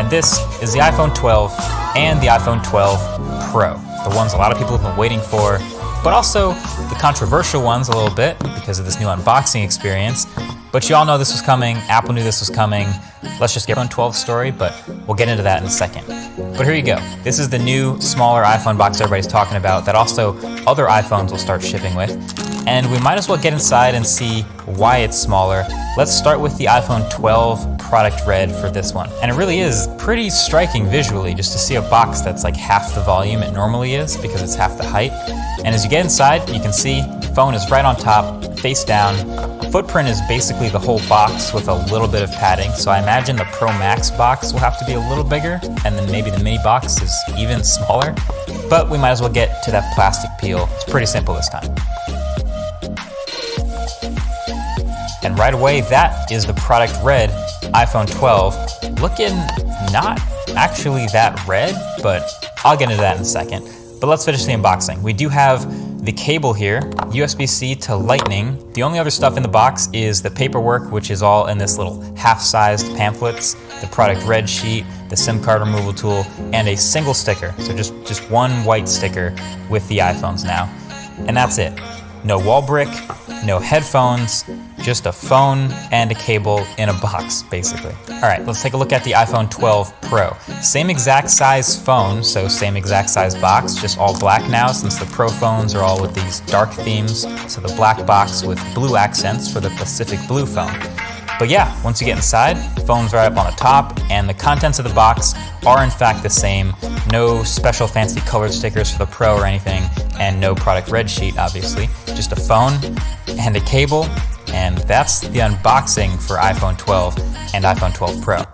And this is the iPhone 12 and the iPhone 12 Pro, the ones a lot of people have been waiting for, but also the controversial ones a little bit because of this new unboxing experience. But you all know this was coming, Apple knew this was coming. Let's just get iPhone 12 story, but we'll get into that in a second. But here you go. This is the new, smaller iPhone box everybody's talking about that also other iPhones will start shipping with. And we might as well get inside and see why it's smaller. Let's start with the iPhone 12 product red for this one. And it really is pretty striking visually just to see a box that's like half the volume it normally is because it's half the height. And as you get inside, you can see the phone is right on top, face down. Footprint is basically the whole box with a little bit of padding. So I imagine the Pro Max box will have to be a little bigger, and then maybe the mini box is even smaller. But we might as well get to that plastic peel. It's pretty simple this time. And right away, that is the product red iPhone 12. Looking not actually that red, but I'll get into that in a second. But let's finish the unboxing. We do have the cable here, USB-C to Lightning. The only other stuff in the box is the paperwork, which is all in this little half-sized pamphlets, the product red sheet, the SIM card removal tool, and a single sticker. So just one white sticker with the iPhones now. And that's it. No wall brick, no headphones, just a phone and a cable in a box, basically. All right, let's take a look at the iPhone 12 Pro. Same exact size phone, so same exact size box, just all black now since the Pro phones are all with these dark themes. So the black box with blue accents for the Pacific Blue phone. But yeah, once you get inside, the phone's right up on the top, and the contents of the box are in fact the same. No special fancy colored stickers for the Pro or anything, and no product red sheet, obviously. Just a phone and a cable, and that's the unboxing for iPhone 12 and iPhone 12 Pro.